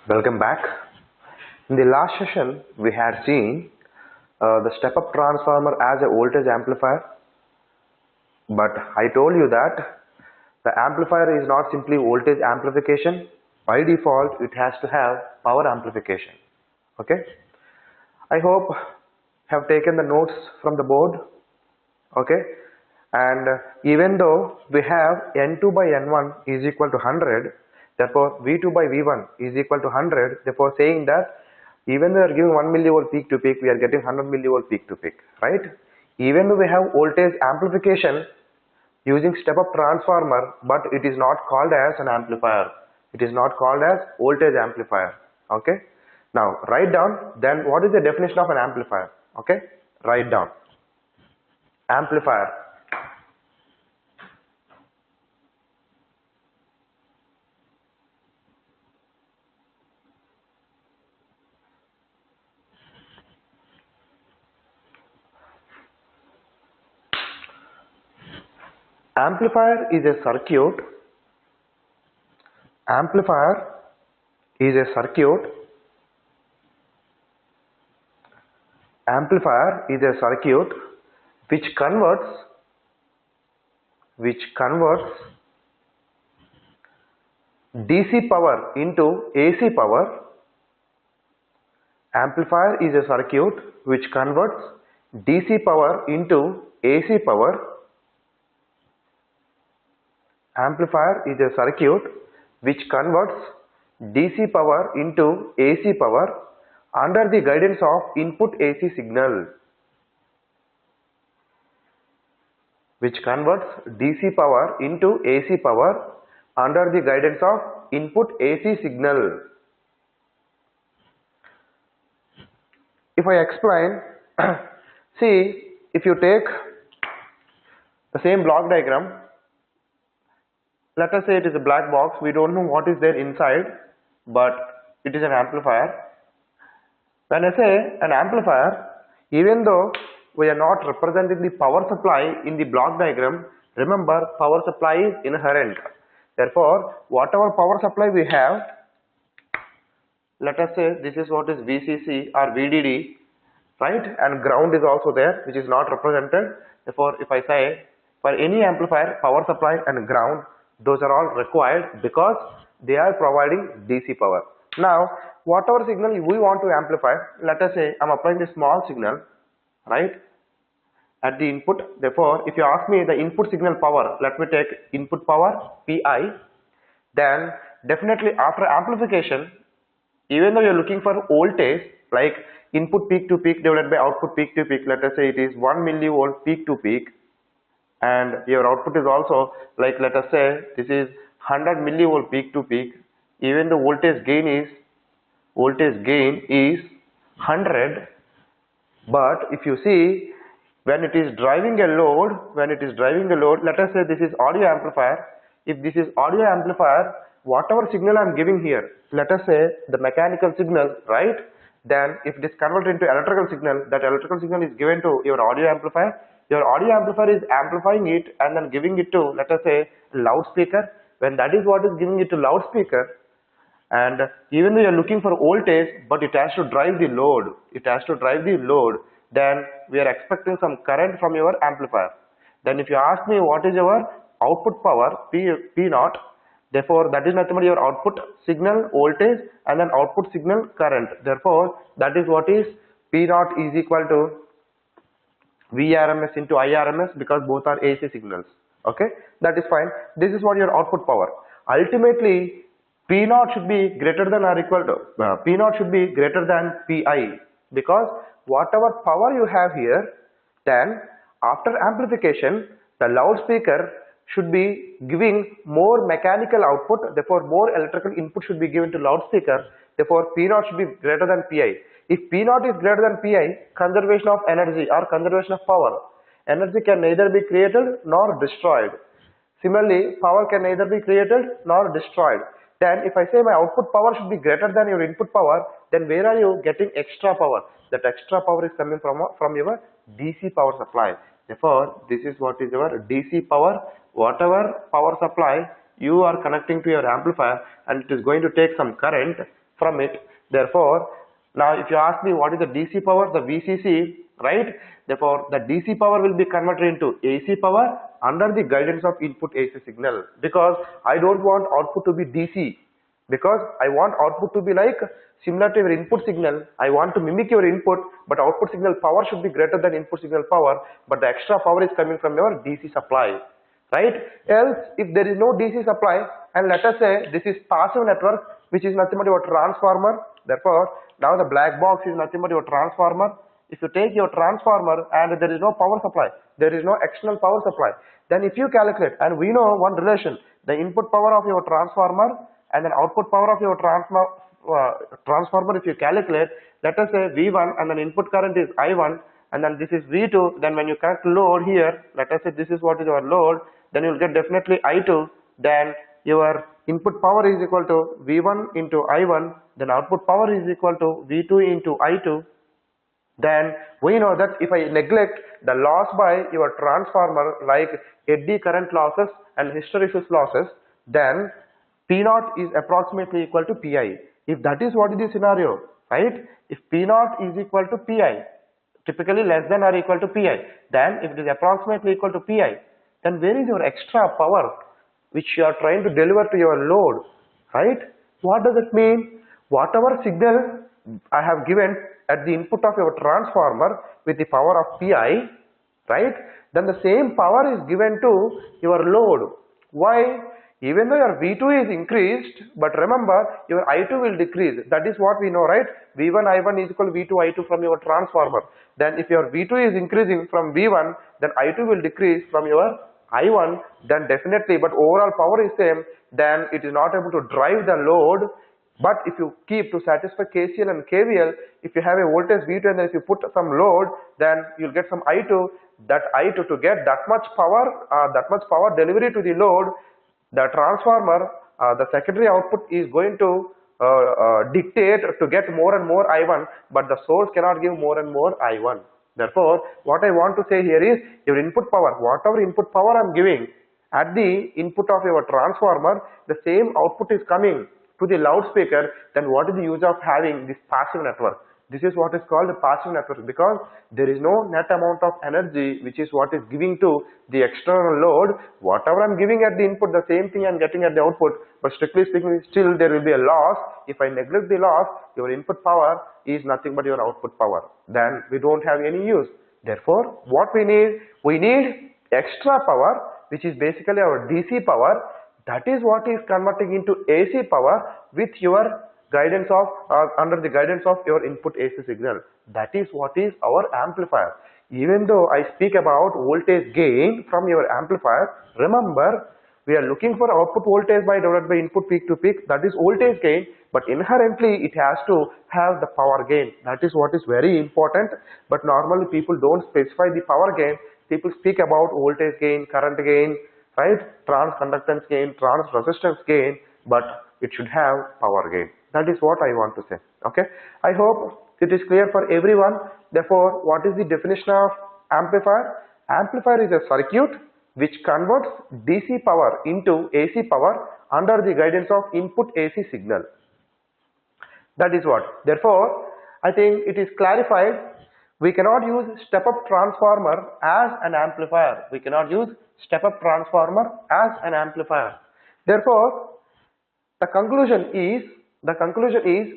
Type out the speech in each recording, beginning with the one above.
Welcome back. In the last session, we had seen the step-up transformer as a voltage amplifier, but I told you that the amplifier is not simply voltage amplification. By default, it has to have power amplification. Okay. I hope have taken the notes from the board. Okay. And even though we have N2 by N1 is equal to 100, therefore V2 by V1 is equal to 100, therefore saying that even though we are giving 1 millivolt peak to peak, we are getting 100 millivolt peak to peak, right? Even though we have voltage amplification using step-up transformer, but it is not called as an amplifier. It is not called as voltage amplifier. Okay. Now write down then what is the definition of an amplifier. Okay. Write down. Amplifier. Amplifier is a circuit. Amplifier is a circuit. Amplifier is a circuit which converts DC power into AC power. Amplifier is a circuit which converts DC power into AC power. Amplifier is a circuit which converts DC power into AC power under the guidance of input AC signal. Which converts DC power into AC power under the guidance of input AC signal. If I explain, see, if you take the same block diagram, let us say it is a black box, we don't know what is there inside, but it is an amplifier. When I say an amplifier, even though we are not representing the power supply in the block diagram, remember power supply is inherent. Therefore, whatever power supply we have, let us say this is what is VCC or VDD, right? And ground is also there, which is not represented. Therefore, if I say for any amplifier, power supply and ground, those are all required because they are providing DC power. Now, whatever signal we want to amplify, let us say I am applying a small signal, right, at the input. Therefore, if you ask me the input signal power, let me take input power Pi. Then definitely after amplification, even though you are looking for voltage like input peak to peak divided by output peak to peak, let us say it is 1 millivolt peak to peak, and your output is also like, let us say this is 100 millivolt peak to peak, even the voltage gain is 100, but if you see when it is driving a load, let us say this is audio amplifier. If this is audio amplifier, whatever signal I am giving here, let us say the mechanical signal, right, then if it is converted into electrical signal, that electrical signal is given to your audio amplifier. Your audio amplifier is amplifying it and then giving it to, let us say, loudspeaker. When that is what is giving it to loudspeaker, and even though you are looking for voltage, but it has to drive the load, then we are expecting some current from your amplifier. Then if you ask me what is your output power, P naught, therefore that is nothing but your output signal voltage and then output signal current. Therefore that is what is P naught is equal to Vrms into Irms, because both are AC signals. Okay, that is fine. This is what your output power. Ultimately, P naught should be greater than or equal to P naught should be greater than Pi, because whatever power you have here, then after amplification, the loudspeaker should be giving more mechanical output. Therefore, more electrical input should be given to loudspeaker. Therefore, P naught should be greater than Pi. If P naught is greater than Pi, conservation of energy or conservation of power. Energy can neither be created nor destroyed. Similarly, power can neither be created nor destroyed. Then if I say my output power should be greater than your input power, then where are you getting extra power? That extra power is coming from your DC power supply. Therefore, this is what is your DC power. Whatever power supply you are connecting to your amplifier and it is going to take some current, from it. Therefore, now if you ask me what is the DC power, the VCC, right? Therefore, the DC power will be converted into AC power under the guidance of input AC signal, because I don't want output to be DC, because I want output to be like similar to your input signal. I want to mimic your input, but output signal power should be greater than input signal power, but the extra power is coming from your DC supply, right? Else, if there is no DC supply, and let us say this is passive network, which is nothing but your transformer. Therefore, now the black box is nothing but your transformer. If you take your transformer and there is no power supply, there is no external power supply, then if you calculate, and we know one relation, the input power of your transformer and then output power of your transformer, if you calculate, let us say V1 and then input current is I1 and then this is V2, then when you connect load here, let us say this is what is your load, then you will get definitely I2, then your input power is equal to V1 into I1, then output power is equal to V2 into I2. Then we know that if I neglect the loss by your transformer like eddy current losses and hysteresis losses, then P0 is approximately equal to Pi. If that is what is the scenario, right? If P0 is equal to Pi, typically less than or equal to Pi, then if it is approximately equal to Pi, then where is your extra power which you are trying to deliver to your load, right? What does it mean? Whatever signal I have given at the input of your transformer with the power of Pi, right? Then the same power is given to your load. Why? Even though your V2 is increased, but remember your I2 will decrease. That is what we know, right? V1 I1 is equal to V2 I2 from your transformer. Then if your V2 is increasing from V1, then I2 will decrease from your I1, then definitely, but overall power is same, then it is not able to drive the load. But if you keep to satisfy KCL and KVL, if you have a voltage V2 and then if you put some load, then you'll get some I2. That I2, to get that much power delivery to the load, the transformer, the secondary output is going to dictate to get more and more I1, but the source cannot give more and more I1. Therefore, what I want to say here is your input power, whatever input power I am giving at the input of your transformer, the same output is coming to the loudspeaker. Then what is the use of having this passive network? This is what is called a passive network, because there is no net amount of energy which is what is giving to the external load. Whatever I am giving at the input, the same thing I am getting at the output, but strictly speaking still there will be a loss. If I neglect the loss, your input power is nothing but your output power. Then we don't have any use. Therefore, what we need extra power, which is basically our DC power. That is what is converting into AC power with your guidance of under the guidance of your input AC signal. That is what is our amplifier. Even though I speak about voltage gain from your amplifier, remember we are looking for output voltage divided by input peak to peak. That is voltage gain, but inherently it has to have the power gain. That is what is very important. But normally people don't specify the power gain. People speak about voltage gain, current gain, right? Trans conductance gain, trans resistance gain, but it should have power gain. That is what I want to say. Okay, I hope it is clear for everyone. Therefore, what is the definition of amplifier? Amplifier is a circuit which converts DC power into AC power under the guidance of input AC signal. That is what. Therefore, I think it is clarified. We cannot use step-up transformer as an amplifier. We cannot use step-up transformer as an amplifier. Therefore, the conclusion is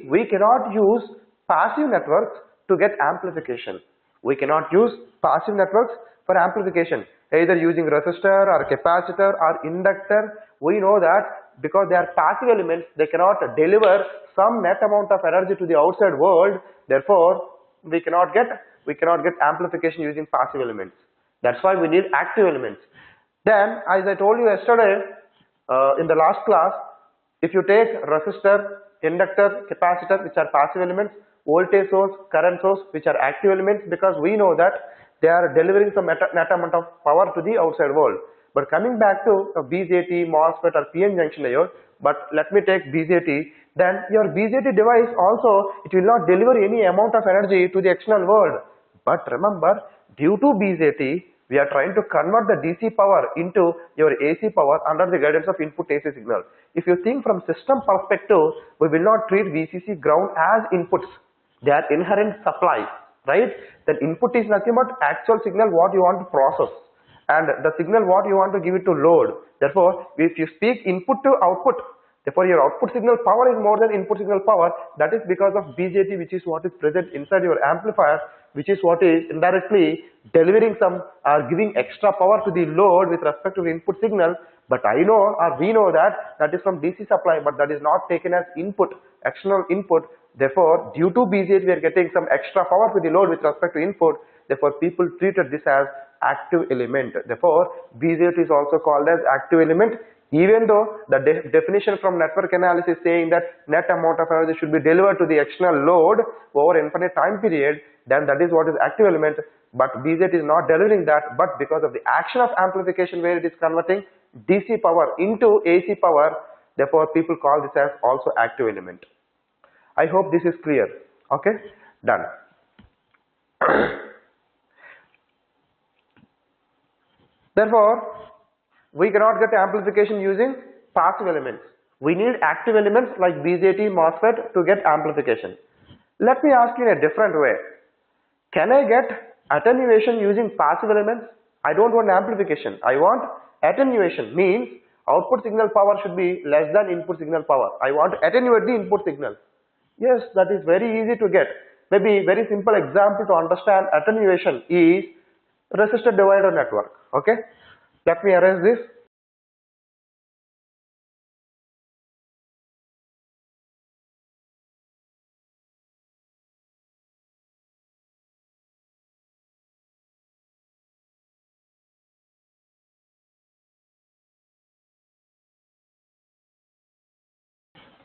we cannot use passive networks to get amplification. We cannot use passive networks for amplification, either using resistor or capacitor or inductor. We know that because they are passive elements, they cannot deliver some net amount of energy to the outside world. Therefore, we cannot get amplification using passive elements. That's why we need active elements. Then, as I told you yesterday in the last class, if you take resistor, inductor, capacitor, which are passive elements, voltage source, current source, which are active elements, because we know that they are delivering some net amount of power to the outside world. But coming back to a BJT, MOSFET or PN junction diode, but let me take BJT, then your BJT device also, it will not deliver any amount of energy to the external world. But remember, due to BJT, we are trying to convert the DC power into your AC power under the guidance of input AC signal. if you think from system perspective, we will not treat VCC ground as inputs. They are inherent supply, right? That input is nothing but actual signal what you want to process, and the signal what you want to give it to load. Therefore, if you speak input to output, therefore your output signal power is more than input signal power. That is because of BJT, which is what is present inside your amplifier, which is what is indirectly delivering some giving extra power to the load with respect to the input signal. But I know, or we know, that is from DC supply, but that is not taken as input, external input. Therefore, due to BJT, we are getting some extra power to the load with respect to input. Therefore, people treated this as active element. Therefore, BJT is also called as active element, even though the definition from network analysis saying that net amount of energy should be delivered to the external load over infinite time period, then that is what is active element. But BJT is not delivering that, but because of the action of amplification where it is converting DC power into AC power, therefore people call this as also active element. I hope this is clear. Okay, done. Therefore, we cannot get amplification using passive elements. We need active elements like BJT, MOSFET to get amplification. Let me ask you in a different way. Can I get attenuation using passive elements? I don't want amplification. I want attenuation, means output signal power should be less than input signal power. I want to attenuate the input signal. Yes, that is very easy to get. Maybe very simple example to understand attenuation is resistor divider network. Okay, let me erase this.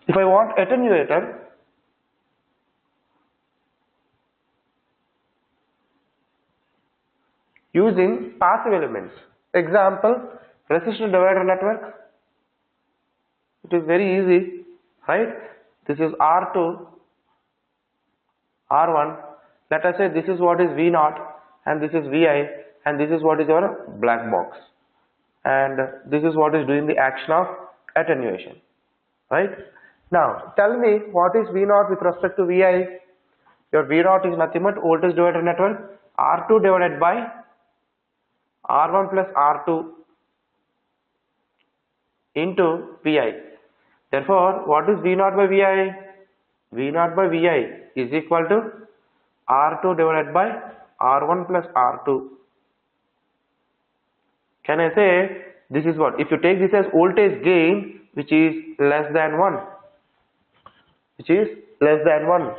If I want attenuator, using passive elements, example resistor divider network, it is very easy, right? This is R2, R1, let us say this is what is V0 and this is Vi and this is what is your black box, and this is what is doing the action of attenuation, right? Now tell me what is V0 with respect to Vi. Your V0 is nothing but voltage divider network, R2 divided by R1 plus R2 into Vi. Therefore, what is V0 by Vi? V0 by Vi is equal to R2 divided by R1 plus R2. Can I say this is what? If you take this as voltage gain, which is less than 1, which is less than 1.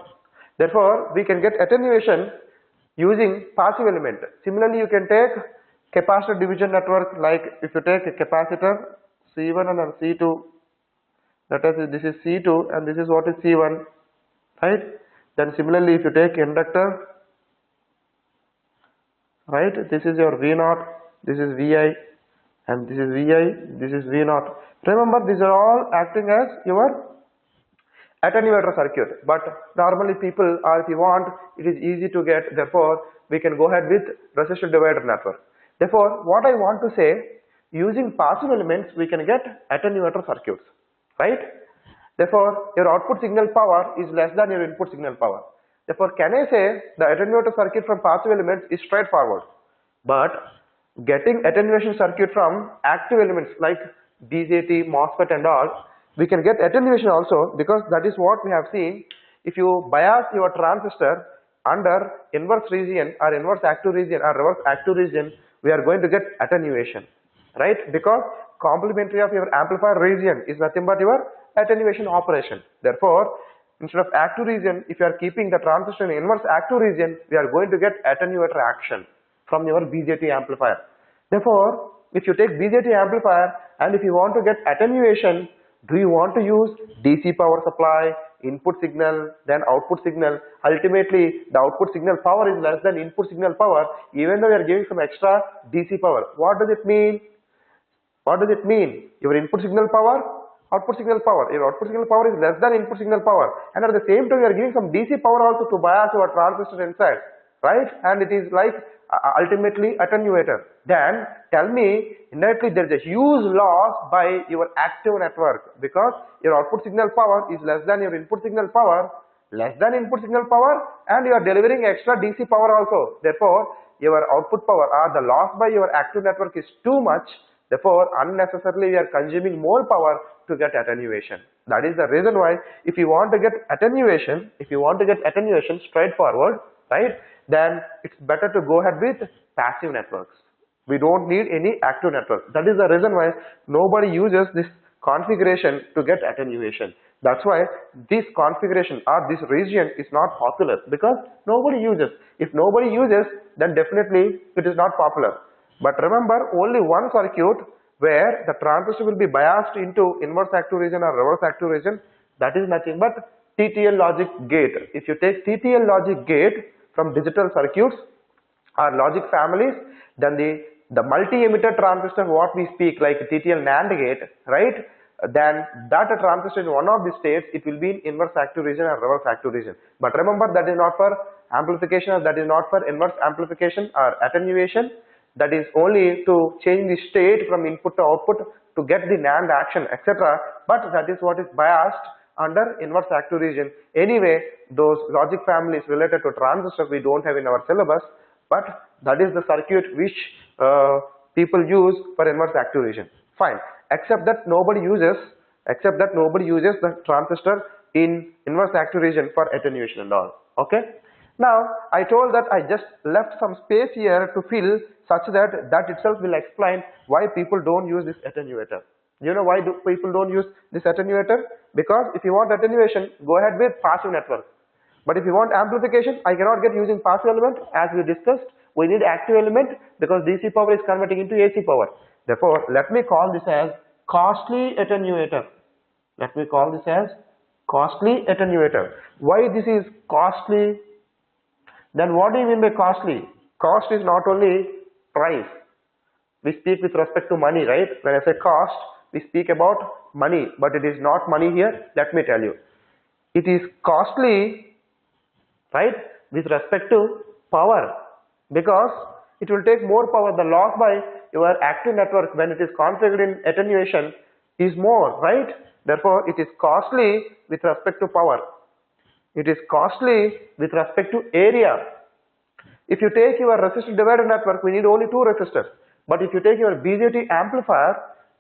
Therefore, we can get attenuation using passive element. Similarly, you can take capacitor division network, like if you take a capacitor C1 and then C2, let us say this is C2 and this is what is C1, right? Then similarly, if you take inductor, right, this is your V0, this is Vi, and this is Vi, this is V0. Remember, these are all acting as your attenuator circuit, but normally people, or if you want, it is easy to get. Therefore, we can go ahead with resistor divider network. Therefore, what I want to say, using passive elements, we can get attenuator circuits, right? Therefore, your output signal power is less than your input signal power. Therefore, can I say the attenuator circuit from passive elements is straightforward, but getting attenuation circuit from active elements like BJT, MOSFET and all, we can get attenuation also, because that is what we have seen. If you bias your transistor under inverse region or inverse active region or reverse active region, we are going to get attenuation, right? Because complementary of your amplifier region is nothing but your attenuation operation. Therefore, instead of active region, if you are keeping the transistor in inverse active region, we are going to get attenuator action from your BJT amplifier. Therefore, if you take BJT amplifier and if you want to get attenuation, do you want to use DC power supply, input signal, then output signal? Ultimately, the output signal power is less than input signal power, even though we are giving some extra DC power. What does it mean? What does it mean? Your input signal power, output signal power. Your output signal power is less than input signal power, and at the same time, you are giving some DC power also to bias your transistor inside, right? And it is like ultimately attenuator. Then tell me, indirectly there is a huge loss by your active network because your output signal power is less than your input signal power, and you are delivering extra DC power also. Therefore, your output power or the loss by your active network is too much. Therefore, unnecessarily we are consuming more power to get attenuation. That is the reason why if you want to get attenuation, straightforward, right, then it's better to go ahead with passive networks. We don't need any active network. That is the reason why nobody uses this configuration to get attenuation. That's why this configuration or this region is not popular because nobody uses. If nobody uses, then definitely it is not popular. But remember, only one circuit where the transistor will be biased into inverse active region or reverse active region, that is nothing but TTL logic gate. If you take TTL logic gate from digital circuits or logic families, then the multi-emitter transistor what we speak like TTL NAND gate, right? Then that transistor in one of the states, it will be in inverse active region or reverse active region. But remember, that is not for amplification or that is not for inverse amplification or attenuation. That is only to change the state from input to output to get the NAND action, etc. But that is what is biased under inverse active region. Anyway, those logic families related to transistors we don't have in our syllabus, but that is the circuit which people use for inverse active region. Fine, except that nobody uses the transistor in inverse active region for attenuation and all. Okay. Now I told that I just left some space here to fill such that that itself will explain why people don't use this attenuator. You know why people don't use this attenuator? Because if you want attenuation, go ahead with passive network. But if you want amplification, I cannot get using passive element. As we discussed, we need active element because DC power is converting into AC power. Therefore, let me call this as costly attenuator. Why this is costly? Then what do you mean by costly? Cost is not only price. We speak with respect to money, right? When I say cost, we speak about money, but it is not money here. Let me tell you. It is costly, right, with respect to power because it will take more power. The loss by your active network when it is configured in attenuation is more, right? Therefore, it is costly with respect to power. It is costly with respect to area. If you take your resistor divider network, we need only 2 resistors. But if you take your BJT amplifier,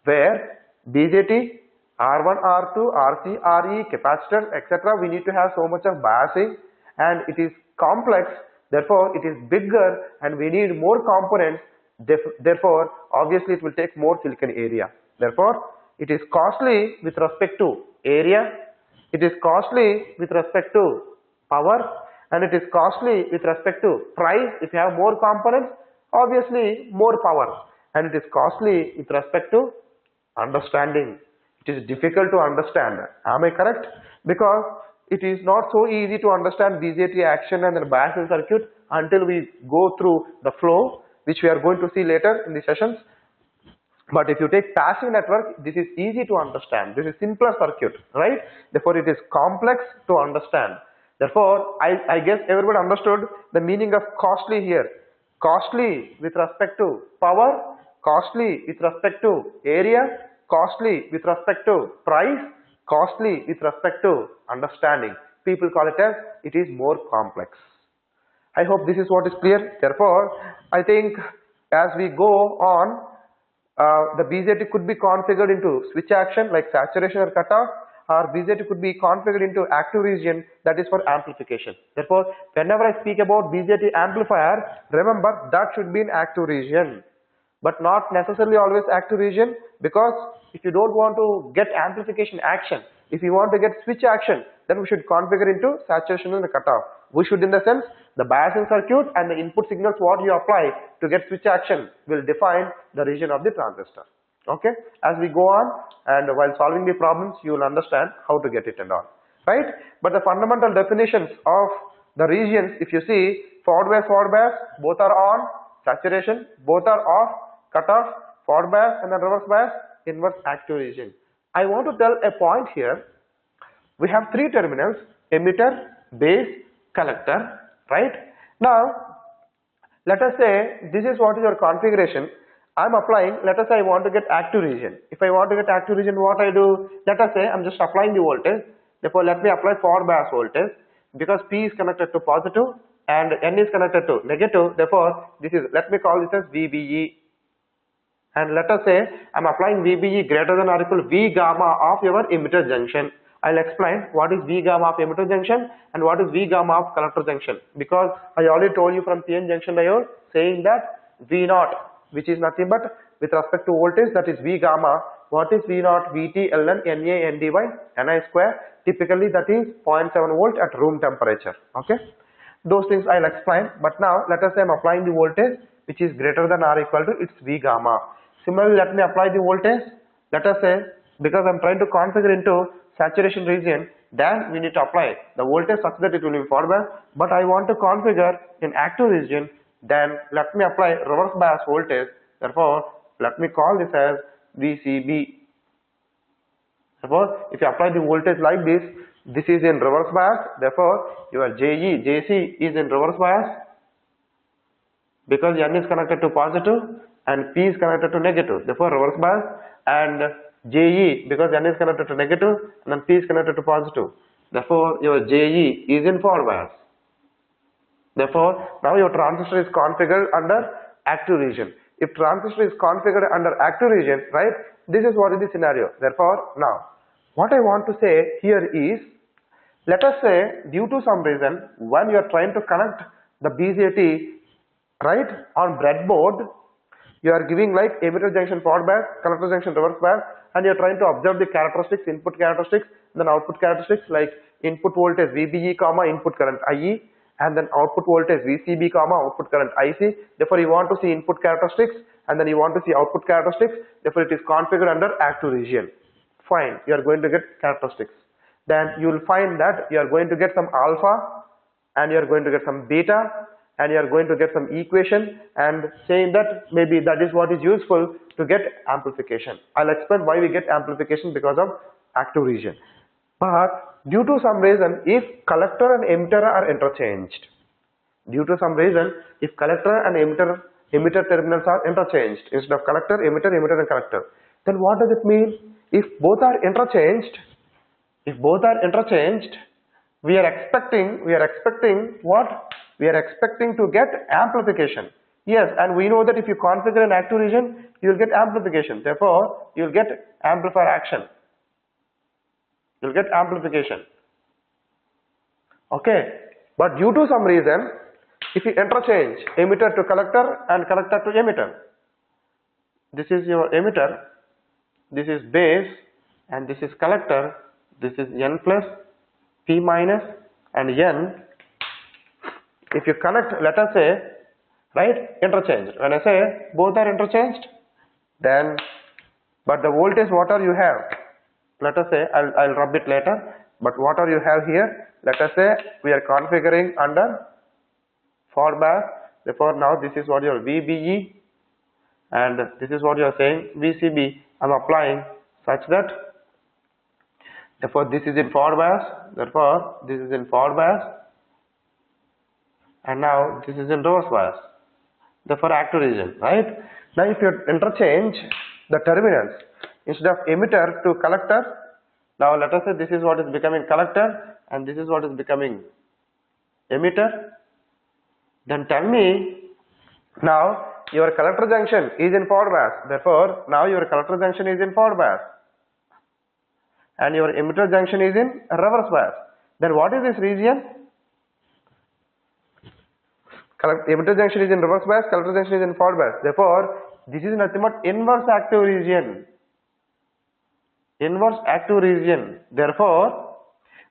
where BJT, R1, R2, RC, RE, capacitor, etc., we need to have so much of biasing and it is complex, therefore it is bigger and we need more components, therefore obviously it will take more silicon area. Therefore, it is costly with respect to area, it is costly with respect to power, and it is costly with respect to price. If you have more components, obviously more power, and it is costly with respect to understanding. It is difficult to understand. Am I correct? Because it is not so easy to understand BJT action and then biasing circuit until we go through the flow, which we are going to see later in the sessions. But if you take passive network, this is easy to understand. This is simpler circuit, right? Therefore, it is complex to understand. Therefore, I guess everybody understood the meaning of costly here. Costly with respect to power, costly with respect to area, costly with respect to price, costly with respect to understanding. People call it as it is more complex. I hope this is what is clear. Therefore, I think as we go on, the BJT could be configured into switch action like saturation or cutoff, or BJT could be configured into active region, that is for amplification. Therefore, whenever I speak about BJT amplifier, remember that should be in active region, but not necessarily always active region, because if you don't want to get amplification action, if you want to get switch action, then we should configure into saturation and cutoff. We should, in the sense, the biasing circuit and the input signals what you apply to get switch action will define the region of the transistor. Okay, as we go on and while solving the problems, you will understand how to get it and all, right? But the fundamental definitions of the regions, if you see, forward bias, both are on, saturation, both are off, cutoff, forward bias and then reverse bias, inverse active region. I want to tell a point here. We have 3 terminals, emitter, base, collector, right? Now, Let us say this is what is your configuration. I am applying, let us say I want to get active region. If I want to get active region, what I do? Let us say I am just applying the voltage. Therefore, let me apply forward bias voltage because P is connected to positive and N is connected to negative. Therefore, this is, let me call this as VBE. And let us say I am applying VBE greater than or equal to V gamma of your emitter junction. I'll explain what is V gamma of emitter junction and what is V gamma of collector junction, because I already told you from PN junction diode saying that V naught, which is nothing but with respect to voltage, that is V gamma. What is V naught? VT ln Na Nd by Ni square. Typically that is 0.7 volt at room temperature. Okay, those things I'll explain. But now let us say I'm applying the voltage which is greater than or equal to its V gamma. Similarly, let me apply the voltage. Let us say, because I'm trying to configure into saturation region, then we need to apply the voltage such that it will be forward bias. But I want to configure in active region, then let me apply reverse bias voltage. Therefore, let me call this as VCB. Therefore, if you apply the voltage like this, this is in reverse bias. Therefore, your JC is in reverse bias because N is connected to positive and P is connected to negative. Therefore, reverse bias, and JE because N is connected to negative and then P is connected to positive. Therefore, your JE is in forward bias. Therefore, now your transistor is configured under active region. If transistor is configured under active region, right, this is what is the scenario. Therefore, now what I want to say here is, let us say due to some reason when you are trying to connect the BJT, right, on breadboard, you are giving like emitter junction forward bias, collector junction reverse bias, and you are trying to observe the characteristics, input characteristics, then output characteristics like input voltage VBE, input current IE, and then output voltage VCB, output current IC. Therefore, you want to see input characteristics and then you want to see output characteristics. Therefore, it is configured under active region. Fine, you are going to get characteristics. Then you will find that you are going to get some alpha and you are going to get some beta and you are going to get some equation and saying that maybe that is what is useful to get amplification. I'll explain why we get amplification because of active region. But due to some reason, if collector and emitter are interchanged, due to some reason, if collector and emitter terminals are interchanged, instead of collector, emitter and collector, then what does it mean? If both are interchanged, we are expecting what? We are expecting to get amplification. Yes, and we know that if you configure an active region, you will get amplification. Therefore, you will get amplifier action. You will get amplification. Okay, but due to some reason, if you interchange emitter to collector and collector to emitter, this is your emitter, this is base, and this is collector, this is N plus, P minus, and N. If you connect, let us say, right, interchange. When I say both are interchanged, then, but the voltage, what are you have? Let us say, I'll rub it later, but what are you have here? Let us say we are configuring under forward bias. Therefore, now this is what your VBE and this is what you are saying VCB. I am applying such that, therefore this is in forward bias, therefore this is in forward bias, and now this is in reverse bias, therefore active region, right? Now if you interchange the terminals, instead of emitter to collector, now let us say this is what is becoming collector and this is what is becoming emitter, then tell me, now your collector junction is in forward bias, therefore now your collector junction is in forward bias and your emitter junction is in reverse bias. Then what is this region? Emitter junction is in reverse bias, collector junction is in forward bias. Therefore, this is nothing but inverse active region. Inverse active region. Therefore,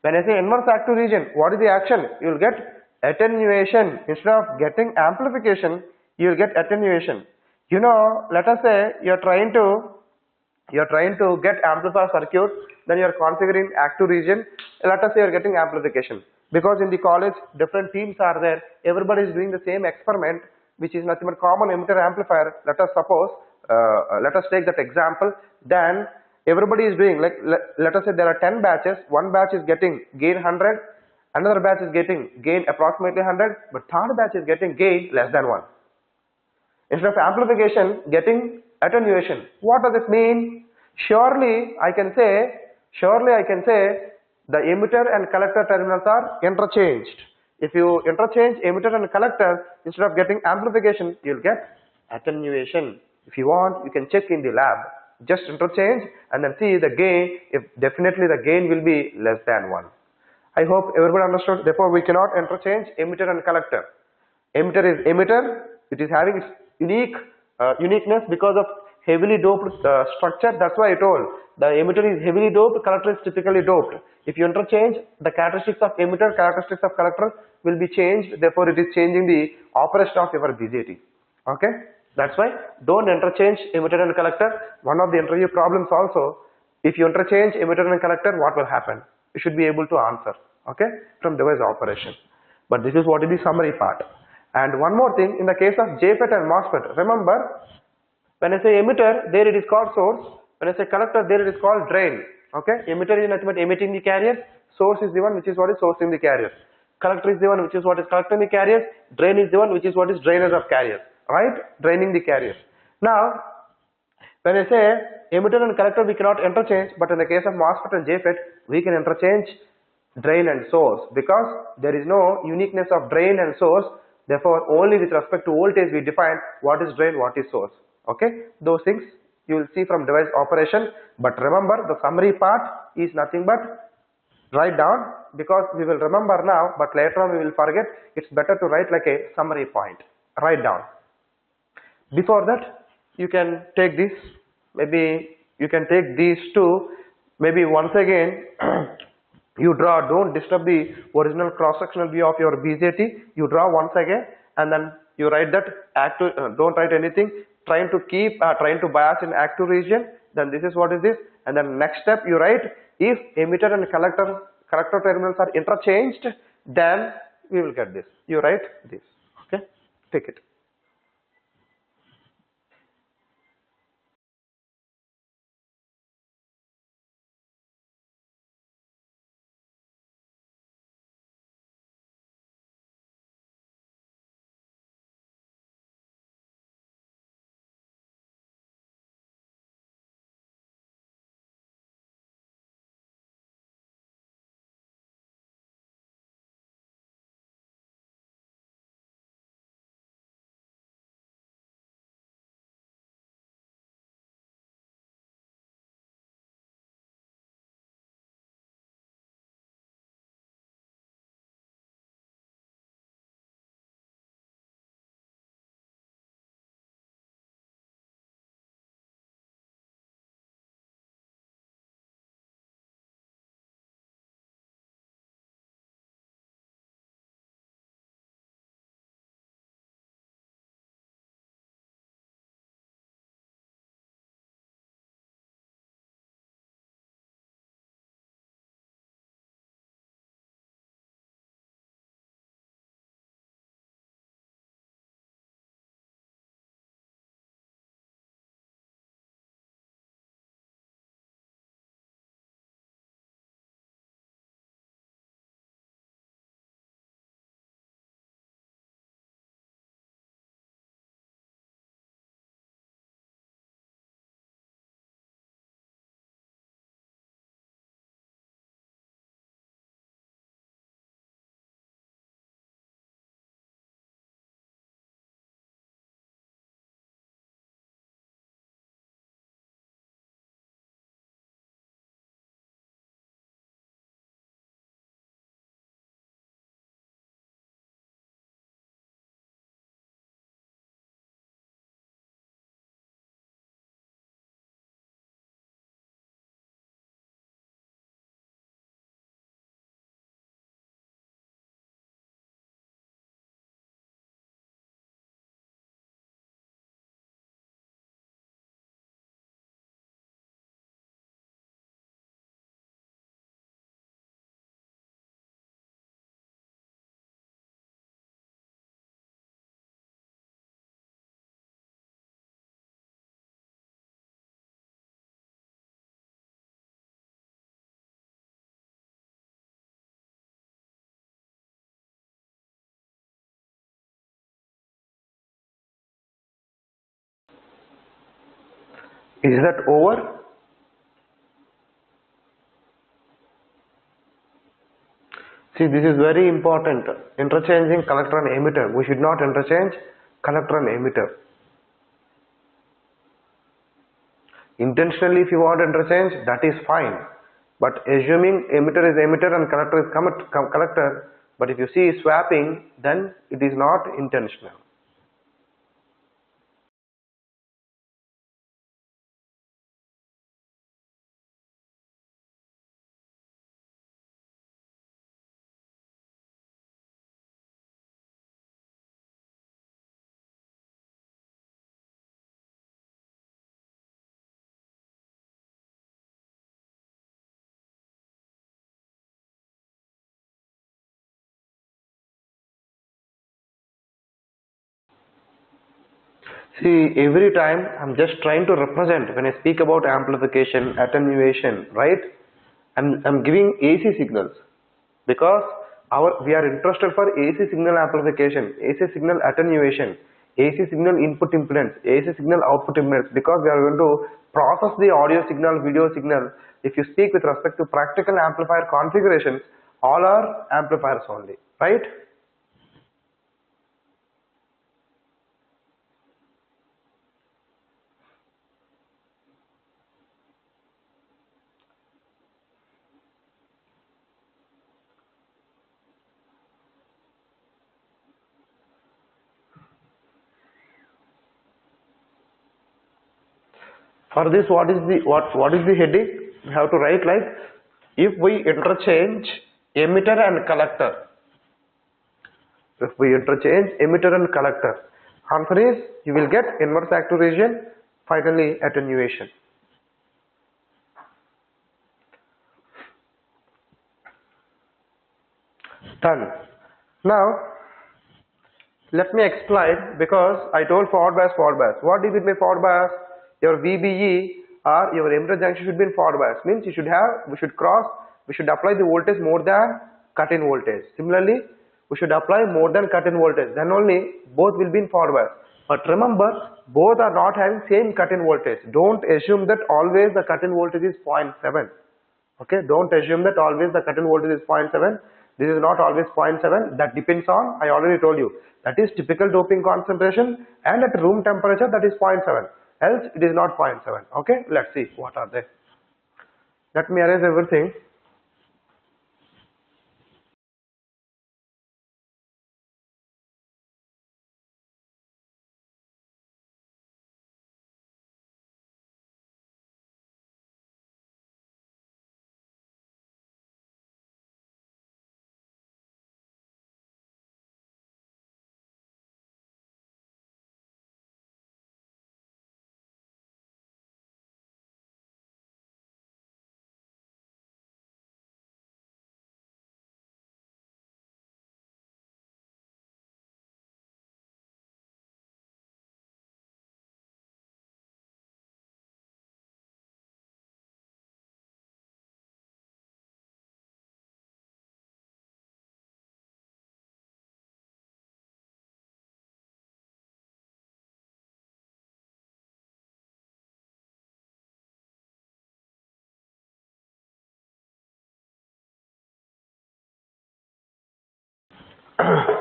when I say inverse active region, what is the action? You will get attenuation. Instead of getting amplification, you will get attenuation. You know, let us say you are trying to get amplifier circuit, then you are configuring active region. Let us say you are getting amplification. Because in the college, different teams are there. Everybody is doing the same experiment, which is nothing but common emitter amplifier. Let us suppose, let us take that example. Then everybody is doing, like, let us say there are 10 batches. One batch is getting gain 100, another batch is getting gain approximately 100, but third batch is getting gain less than 1. Instead of amplification, getting attenuation. What does it mean? Surely I can say the emitter and collector terminals are interchanged. If you interchange emitter and collector, instead of getting amplification, you'll get attenuation. If you want, you can check in the lab. Just interchange and then see the gain. If definitely the gain will be less than 1. I hope everybody understood. Therefore, we cannot interchange emitter and collector. Emitter is emitter. It is having its uniqueness because of heavily doped structure. That's why I told the emitter is heavily doped, collector is typically doped. If you interchange, the characteristics of emitter, characteristics of collector will be changed. Therefore, it is changing the operation of your BJT. Okay, that's why don't interchange emitter and collector. One of the interview problems also, if you interchange emitter and collector, what will happen? You should be able to answer. Okay, from device operation. But this is what is the summary part. And one more thing, in the case of JFET and MOSFET, remember, when I say emitter, there it is called source. When I say collector, there it is called drain. Okay, emitter is nothing but emitting the carrier. Source is the one which is what is sourcing the carrier. Collector is the one which is what is collecting the carriers. Drain is the one which is what is drainers of carriers. Right? Draining the carriers. Now, when I say emitter and collector, we cannot interchange, but in the case of MOSFET and JFET, we can interchange drain and source because there is no uniqueness of drain and source. Therefore, only with respect to voltage we define what is drain, what is source. Okay, those things you will see from device operation. But remember, the summary part is nothing but write down, because we will remember now, but later on we will forget. It's better to write like a summary point. Write down. Before that, you can take this. Maybe you can take these two. Maybe once again. You draw, don't disturb the original cross-sectional view of your BJT. You draw once again and then you write that active, don't write anything, trying to bias in active region. Then this is what is this, and then next step you write, if emitter and collector terminals are interchanged, then we will get this. You write this. Okay, take it. Is that over? See, this is very important. Interchanging collector and emitter. We should not interchange collector and emitter. Intentionally, if you want to interchange, that is fine. But assuming emitter is emitter and collector is collector, but if you see swapping, then it is not intentional. See, every time I'm just trying to represent when I speak about amplification, attenuation, right? I'm giving AC signals because we are interested for AC signal amplification, AC signal attenuation, AC signal input impedance, AC signal output impedance, because we are going to process the audio signal, video signal. If you speak with respect to practical amplifier configurations, all are amplifiers only, right? For this, what is the heading? We have to write like, if we interchange emitter and collector. If we interchange emitter and collector, answer is you will get inverse active region, finally attenuation. Done. Now let me explain, because I told forward bias. What do you mean by forward bias? Your VBE or your emitter junction should be in forward bias. Means we should apply the voltage more than cut-in voltage. Similarly, we should apply more than cut-in voltage. Then only both will be in forward bias. But remember, both are not having same cut-in voltage. Don't assume that always the cut-in voltage is 0.7. Okay, don't assume that always the cut-in voltage is 0.7. This is not always 0.7. That depends on, I already told you, that is typical doping concentration, and at room temperature that is 0.7. Else it is not 0.7. Okay, let's see what are they. Let me erase everything.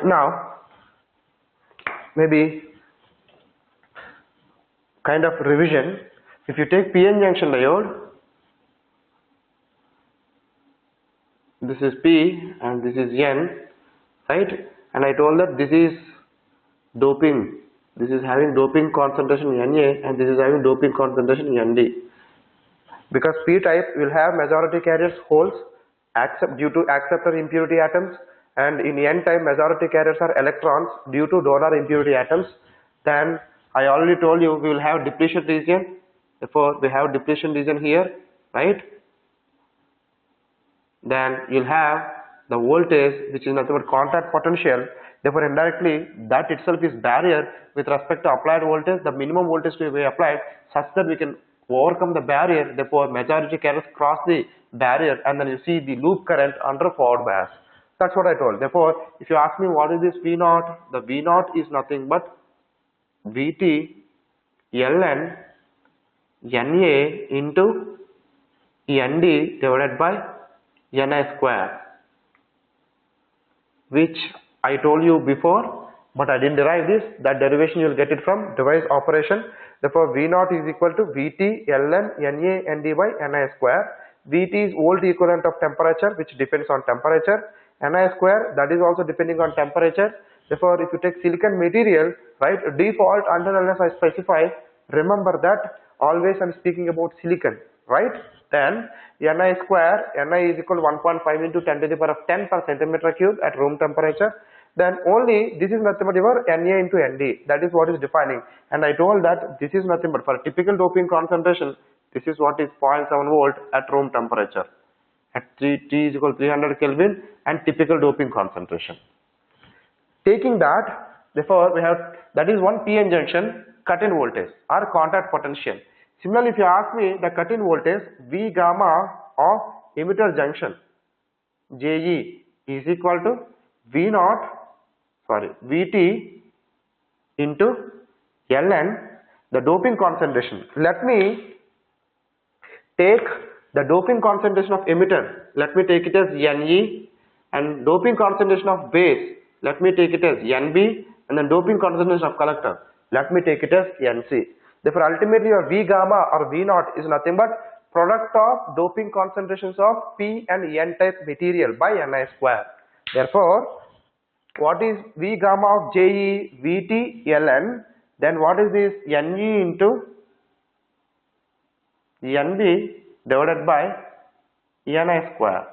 Now, maybe kind of revision. If you take PN junction diode, this is P and this is N, right? And I told that this is doping. This is having doping concentration Na, and this is having doping concentration Nd. Because P type will have majority carriers holes due to acceptor impurity atoms, and in N type majority carriers are electrons due to donor impurity atoms. Then I already told you we will have depletion region. Therefore we have depletion region here, right? Then you'll have the voltage, which is nothing but contact potential. Therefore indirectly that itself is barrier with respect to applied voltage. The minimum voltage to be applied such that we can overcome the barrier. Therefore majority carriers cross the barrier, and then you see the loop current under forward bias. That's what I told. Therefore if you ask me what is this V0, the V0 is nothing but Vt ln Na into Nd divided by Ni square, which I told you before, but I didn't derive this. That derivation you will get it from device operation. Therefore, V0 is equal to Vt ln Na Nd by Ni square. Vt is volt equivalent of temperature, which depends on temperature. Ni square, that is also depending on temperature. Therefore, if you take silicon material, right, default until unless I specify, remember that always I am speaking about silicon, right? Then Ni square, Ni is equal to 1.5 into 10 to the power of 10 per centimeter cube at room temperature. Then only this is nothing but your Na into Nd, that is what is defining. And I told that this is nothing but for typical doping concentration, this is what is 0.7 volt at room temperature at T is equal to 300 Kelvin and typical doping concentration. Taking that, therefore we have, that is one PN junction cut-in voltage or contact potential. Similarly, if you ask me the cut-in voltage V gamma of emitter junction Je is equal to Vt into Ln the doping concentration. Let me take the doping concentration of emitter, let me take it as Ne, and doping concentration of base, let me take it as Nb, and then doping concentration of collector, let me take it as Nc. Therefore, ultimately your V gamma or V0 is nothing but product of doping concentrations of P and N type material by Ni square. Therefore, what is V gamma of Je, Vt, Ln, then what is this Ne into Nb divided by Ni square.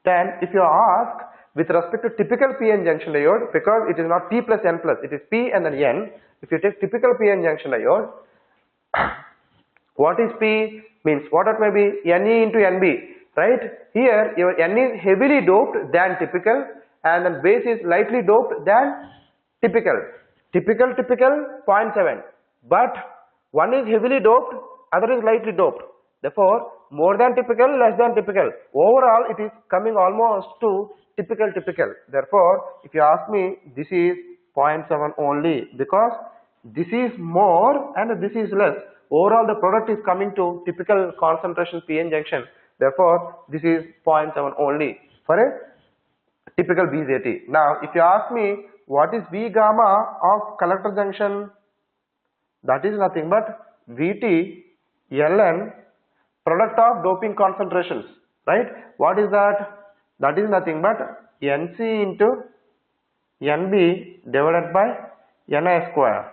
Then if you ask with respect to typical PN junction diode, because it is not P plus N plus, it is P and then N. If you take typical PN junction diode, what is P means what it may be Ne into Nb, right? Here your N is heavily doped than typical and then base is lightly doped than typical. Typical 0.7, but one is heavily doped, other is lightly doped. Therefore, more than typical, less than typical. Overall, it is coming almost to typical. Therefore, if you ask me, this is 0.7 only because this is more and this is less. Overall, the product is coming to typical concentration PN junction. Therefore, this is 0.7 only for a typical BJT. Now, if you ask me, what is V gamma of collector junction? That is nothing but Vt Ln product of doping concentrations, right? What is that? That is nothing but Nc into Nb divided by Ni square.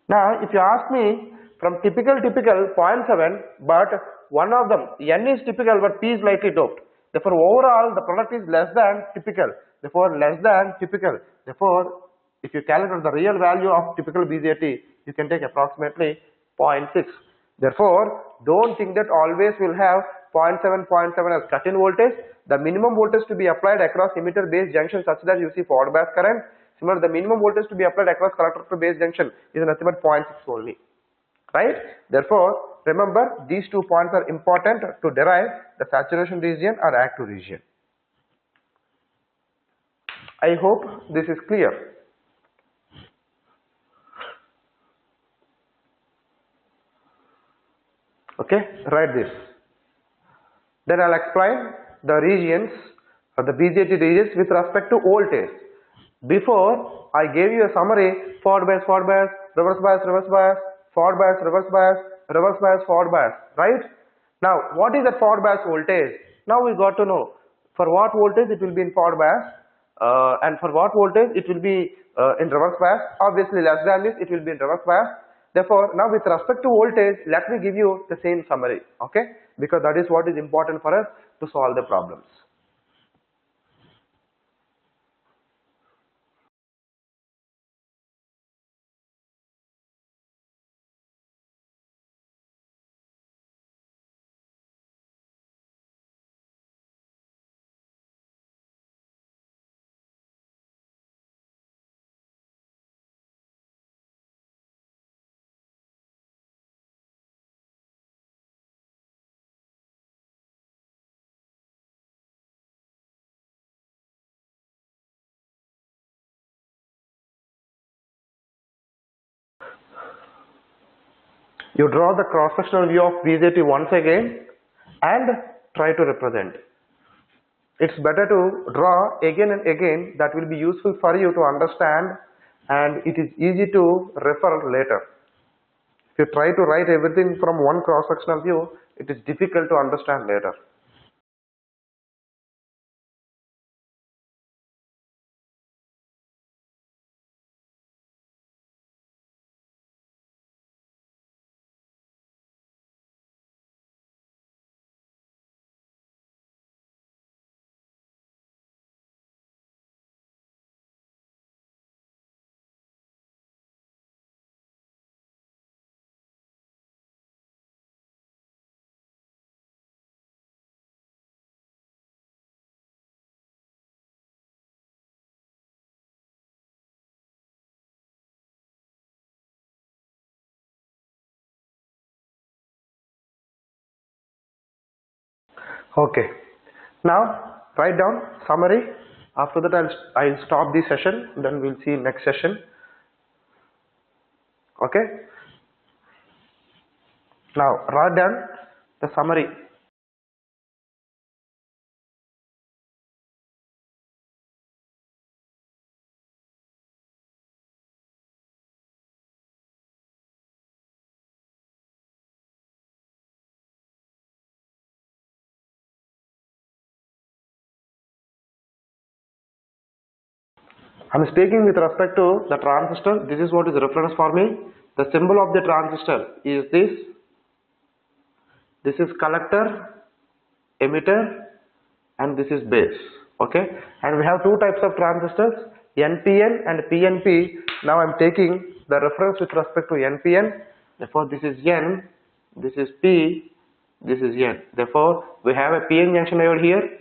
Now, if you ask me from typical 0.7, but one of them N is typical but P is lightly doped. Therefore, overall the product is less than typical. Therefore, less than typical. Therefore, if you calculate the real value of typical BJT, you can take approximately 0.6. Therefore, don't think that always will have 0.7 as cut-in voltage. The minimum voltage to be applied across emitter base junction such that you see forward bias current. Similarly, the minimum voltage to be applied across collector to base junction is nothing but 0.6 only, right? Therefore, remember these 2 points are important to derive the saturation region or active region. I hope this is clear. Okay, write this. Then I'll explain the regions or the BJT regions with respect to voltage. Before I gave you a summary: forward bias, reverse bias, forward bias, reverse bias, forward bias, right? Now, what is that forward bias voltage? Now we got to know for what voltage it will be in forward bias and for what voltage it will be in reverse bias. Obviously, less than this it will be in reverse bias. Therefore, now with respect to voltage, let me give you the same summary, okay? Because that is what is important for us to solve the problems. You draw the cross-sectional view of BJT once again and try to represent. It's better to draw again and again. That will be useful for you to understand, and it is easy to refer later. If you try to write everything from one cross-sectional view, it is difficult to understand later. Okay. Now write down summary. After that I'll stop the session. Then we'll see next session. Okay. Now write down the summary. I'm speaking with respect to the transistor. This is what is reference for me. The symbol of the transistor is this. This is collector, emitter, and this is base. Okay, and we have two types of transistors, NPN and PNP. Now I'm taking the reference with respect to NPN. Therefore this is N, this is P, this is N. Therefore we have a PN junction over here.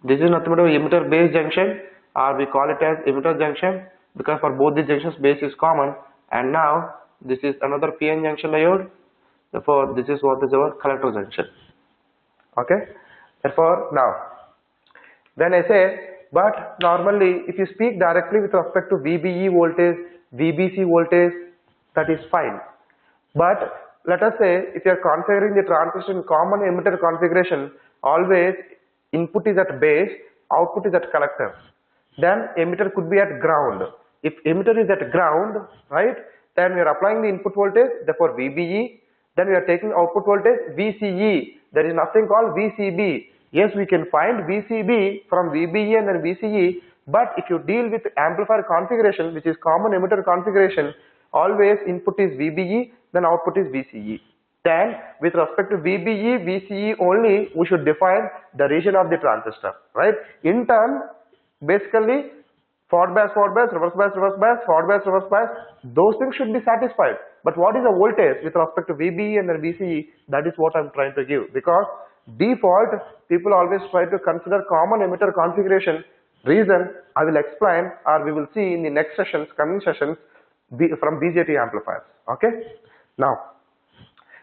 This is nothing but an emitter base junction, or we call it as emitter junction, because for both the junctions base is common. And now this is another PN junction diode. Therefore this is what is our collector junction. Okay, therefore now when I say, but normally if you speak directly with respect to VBE voltage, VBC voltage, that is fine. But let us say if you are configuring the transistor in common emitter configuration, always input is at base, output is at collector. Then emitter could be at ground. If emitter is at ground, right, then we are applying the input voltage, therefore VBE. Then we are taking output voltage VCE. There is nothing called VCB. Yes, we can find VCB from VBE and then VCE, but if you deal with amplifier configuration, which is common emitter configuration, always input is VBE, then output is VCE. Then with respect to VBE, VCE only, we should define the region of the transistor, right? In turn, basically forward bias, reverse bias, forward bias, reverse bias, those things should be satisfied. But what is the voltage with respect to VBE and then VCE? That is what I am trying to give, because default people always try to consider common emitter configuration. Reason I will explain, or we will see in the next sessions, coming sessions, from BJT amplifiers. Okay. Now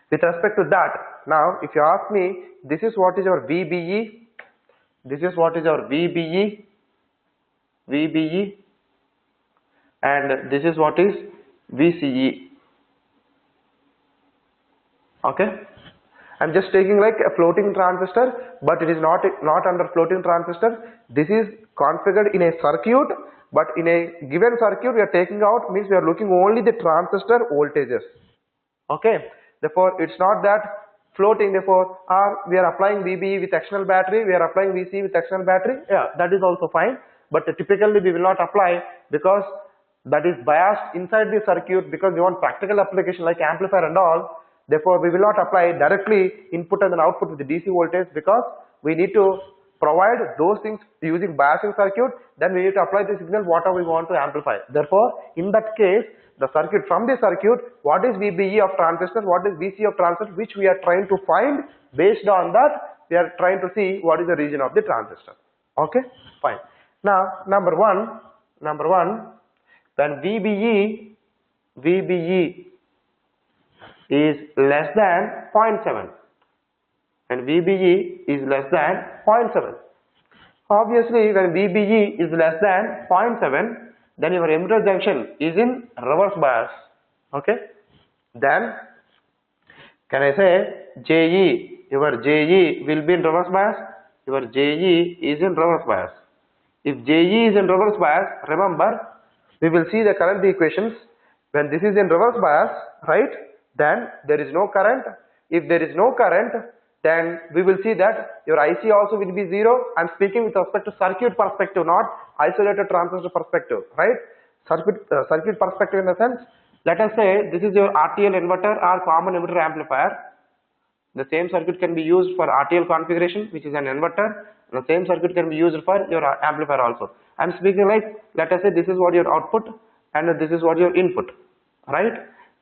with respect to that, now if you ask me, this is what is our VBE, this is what is our VBE, and this is what is VCE. Okay, I'm just taking like a floating transistor, but it is not under floating transistor. This is configured in a circuit, but in a given circuit we are taking out, means we are looking only the transistor voltages. Okay, therefore it's not that floating, therefore we are applying VBE with external battery, we are applying VCE with external battery. Yeah, that is also fine, but typically we will not apply, because that is biased inside the circuit, because we want practical application like amplifier and all. Therefore we will not apply directly input and then output with the DC voltage, because we need to provide those things using biasing circuit. Then we need to apply the signal whatever we want to amplify. Therefore in that case, the circuit, from the circuit, what is VBE of transistor, what is VC of transistor, which we are trying to find. Based on that we are trying to see what is the region of the transistor. Okay, fine. Now number one, when VBE is less than 0.7, and VBE is less than 0.7. Obviously when VBE is less than 0.7, then your emitter junction is in reverse bias. Okay, then can I say JE, your JE will be in reverse bias? Your JE is in reverse bias. If JE is in reverse bias, remember, we will see the current equations. When this is in reverse bias, right, then there is no current. If there is no current, then we will see that your IC also will be 0. I am speaking with respect to circuit perspective, not isolated transistor perspective, right? Circuit perspective in the sense, let us say this is your RTL inverter or common emitter amplifier. The same circuit can be used for RTL configuration, which is an inverter. The same circuit can be used for your amplifier also. I am speaking like, let us say this is what your output and this is what your input, right?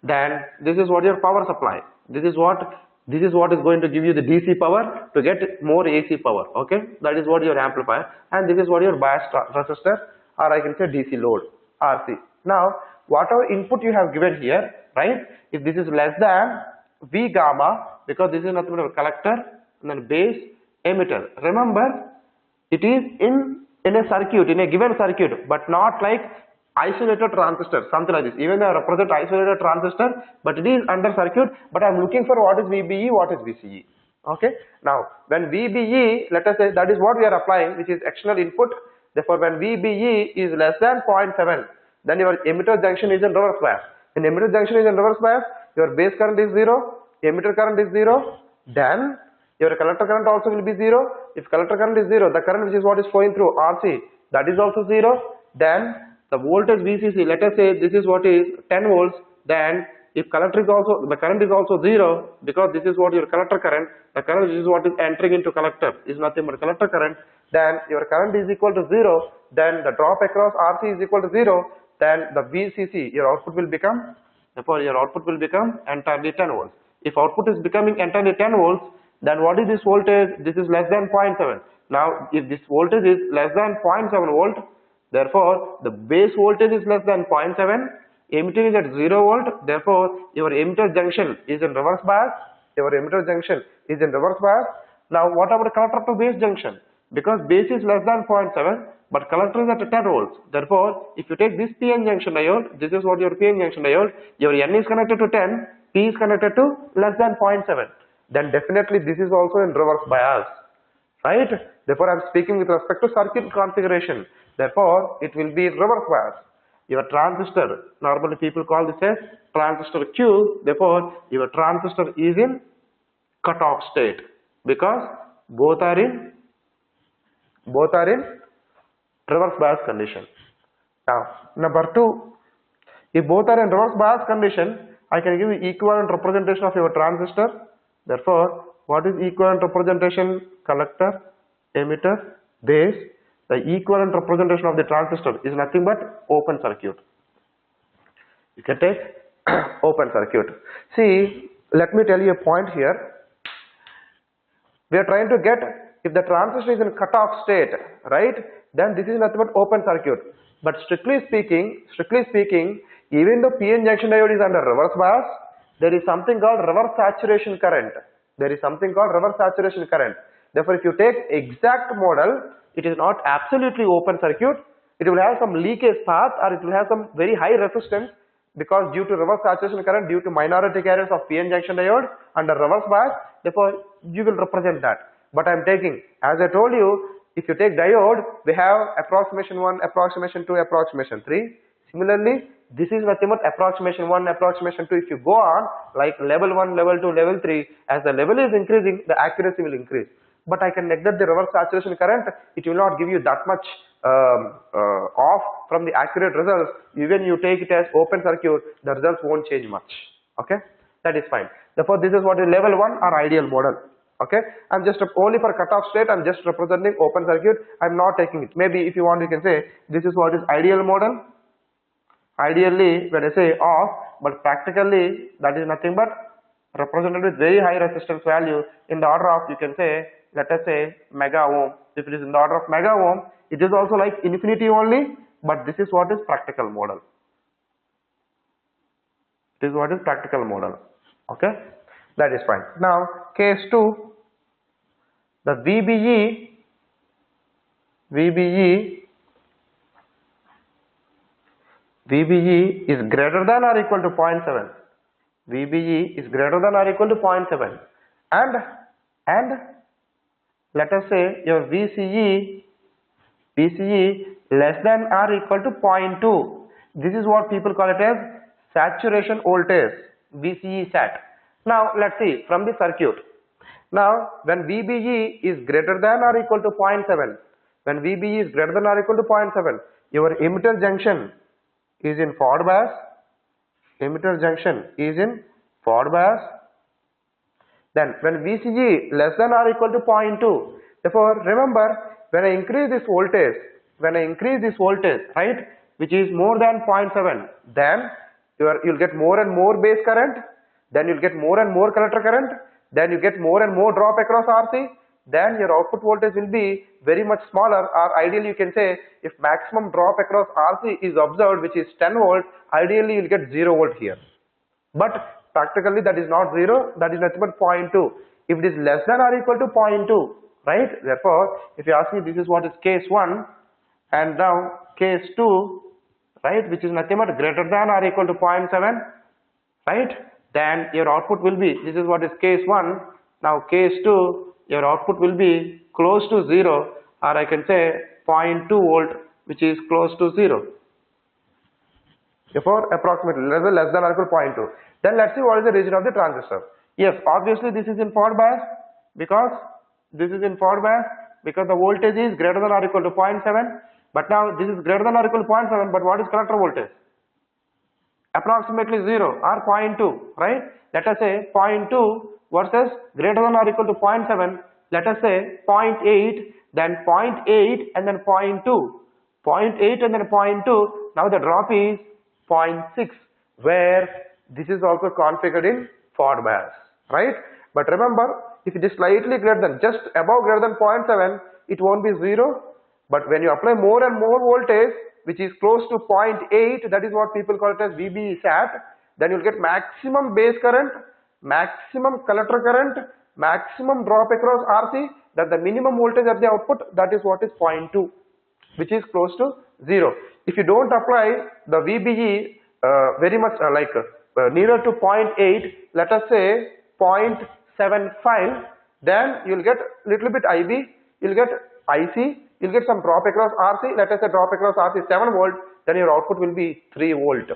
Then this is what your power supply. This is what is going to give you the DC power to get more AC power. Okay, that is what your amplifier, and this is what your bias resistor, or I can say DC load, RC. Now, whatever input you have given here, right? If this is less than V gamma, because this is nothing but a collector and then base emitter. Remember, it is in a circuit, in a given circuit, but not like isolated transistor, something like this. Even though I represent isolated transistor, but it is under circuit, but I am looking for what is VBE, what is VCE. Okay. Now, when VBE, let us say that is what we are applying, which is external input. Therefore, when VBE is less than 0.7, then your emitter junction is in reverse bias. When emitter junction is in reverse bias, your base current is 0, emitter current is 0, then your collector current also will be 0. If collector current is 0, the current which is what is flowing through RC, that is also 0. Then the voltage VCC, let us say this is what is 10 volts, then if collector is also, the current is also 0, because this is what your collector current, the current which is what is entering into collector is nothing but collector current, then your current is equal to 0, then the drop across RC is equal to 0, then the VCC, your output will become, therefore your output will become entirely 10 volts. If output is becoming entirely 10 volts, then what is this voltage? This is less than 0.7. Now, if this voltage is less than 0.7 volt, therefore the base voltage is less than 0.7, emitter is at 0 volt, therefore your emitter junction is in reverse bias. Your emitter junction is in reverse bias. Now, what about collector to base junction? Because base is less than 0.7, but collector is at 10 volts. Therefore, if you take this PN junction diode, this is what your PN junction diode, your N is connected to 10, P is connected to less than 0.7. Then definitely this is also in reverse bias, right? Therefore, I am speaking with respect to circuit configuration. Therefore, it will be in reverse bias. Your transistor, normally people call this as transistor Q. Therefore, your transistor is in cutoff state because both are in reverse bias condition. Now, number 2, if both are in reverse bias condition, I can give you equivalent representation of your transistor. Therefore, what is equivalent representation? Collector, emitter, base. The equivalent representation of the transistor is nothing but open circuit. You can take open circuit. See, let me tell you a point here. We are trying to get, if the transistor is in cutoff state, right, then this is nothing but open circuit. But strictly speaking, even though PN junction diode is under reverse bias, there is something called reverse saturation current. Therefore, if you take exact model, it is not absolutely open circuit. It will have some leakage path, or it will have some very high resistance, because due to reverse saturation current, due to minority carriers of PN junction diode under reverse bias, therefore you will represent that. But I am taking, as I told you, if you take diode, we have approximation 1, approximation 2, approximation 3. Similarly, this is nothing but approximation 1, approximation 2. If you go on like level 1, level 2, level 3, as the level is increasing, the accuracy will increase. But I can neglect the reverse saturation current. It will not give you that much off from the accurate results. Even you take it as open circuit, the results won't change much. Okay, that is fine. Therefore, this is what is level 1 or ideal model. Okay, I'm just only for cutoff state, I'm just representing open circuit. I'm not taking it. Maybe if you want, you can say this is what is ideal model. Ideally, when I say off, but practically that is nothing but represented with very high resistance value in the order of, you can say, let us say mega ohm. If it is in the order of mega ohm, it is also like infinity only, but this is what is practical model. This is what is practical model. Okay, that is fine. Now, case 2, the VBE is greater than or equal to 0.7. VBE is greater than or equal to 0.7 and let us say your VCE less than or equal to 0.2. This is what people call it as saturation voltage, VCE sat. Now let's see from the circuit. Now when VBE is greater than or equal to 0.7, when VBE is greater than or equal to 0.7, your emitter junction is in forward bias, emitter junction is in forward bias. Then when VCE less than or equal to 0.2, therefore remember, when I increase this voltage, right, which is more than 0.7, then you'll get more and more base current, then you'll get more and more collector current, then you get more and more drop across RC, then your output voltage will be very much smaller, or ideally you can say if maximum drop across RC is observed, which is 10 volt, ideally you'll get 0 volt here. But practically that is not 0, that is nothing but 0.2. If it is less than or equal to 0.2, right, therefore if you ask me, this is what is case 1 and now case 2, right, which is nothing but greater than or equal to 0.7, right, then your output will be, this is what is case 1, now case 2, your output will be close to 0, or I can say 0.2 volt, which is close to 0. Therefore approximately less than or equal to 0.2. Then let's see what is the region of the transistor. Yes, obviously this is in forward bias, because the voltage is greater than or equal to 0.7, but now this is greater than or equal to 0.7, but what is collector voltage? Approximately 0 or 0.2, right? Let us say 0.2 versus greater than or equal to 0.7, let us say 0.8, then 0.8 and then 0.2, 0.8 and then 0.2, now the drop is 0.6, where this is also configured in forward bias, right? But remember, if it is slightly greater than, just above greater than 0.7, it won't be 0, but when you apply more and more voltage, which is close to 0.8, that is what people call it as VBE sat, then you'll get maximum base current, maximum collector current, maximum drop across RC, that the minimum voltage of the output, that is what is 0.2, which is close to 0. If you don't apply the VBE very much nearer to 0.8, let us say 0.75, then you'll get little bit IB, you'll get IC, you'll get some drop across RC, let us say drop across RC 7 volt, then your output will be 3 volt,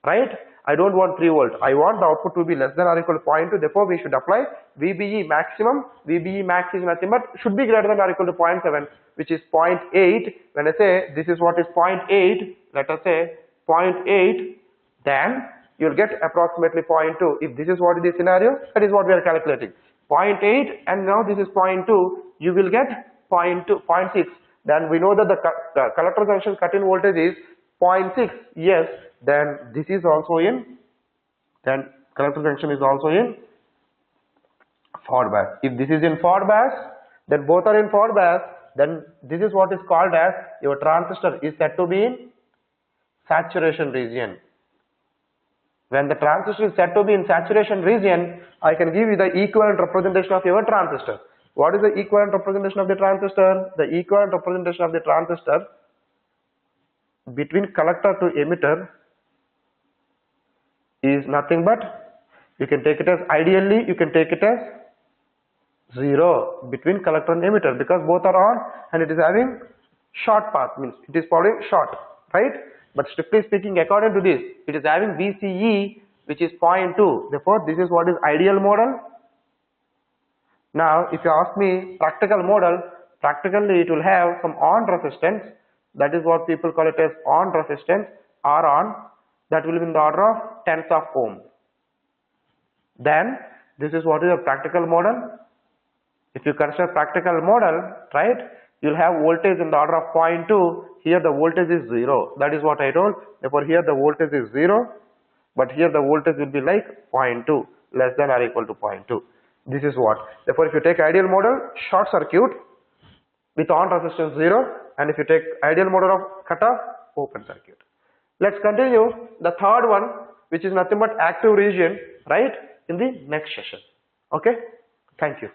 right? I don't want 3 volt, I want the output to be less than or equal to 0.2, therefore we should apply VBE maximum. VBE max is nothing but should be greater than or equal to 0.7, which is 0.8. When I say this is what is 0.8, let us say 0.8, then you'll get approximately 0.2. If this is what is the scenario, that is what we are calculating. 0.8 and now this is 0.2, you will get 0.6. Then we know that the collector junction cut-in voltage is 0.6. Yes, then this is also in, then collector junction is also in forward bias. If this is in forward bias, then both are in forward bias, then this is what is called as your transistor is said to be in saturation region. When the transistor is said to be in saturation region, I can give you the equivalent representation of your transistor. What is the equivalent representation of the transistor? The equivalent representation of the transistor between collector to emitter is nothing but, you can take it as, ideally you can take it as 0 between collector and emitter, because both are on and it is having short path, means it is following short, right? But strictly speaking, according to this, it is having VCE which is 0.2. Therefore, this is what is ideal model. Now, if you ask me practical model, practically it will have some on resistance. That is what people call it as on resistance, or on, that will be in the order of tens of ohm. Then, this is what is a practical model. If you consider practical model, right, you will have voltage in the order of 0.2. Here the voltage is 0. That is what I told. Therefore, here the voltage is 0, but here the voltage will be like 0.2, less than or equal to 0.2. This is what. Therefore, if you take ideal model, short circuit with on resistance 0, and if you take ideal model of cutoff, open circuit. Let's continue the third one, which is nothing but active region, right, in the next session. Okay, thank you.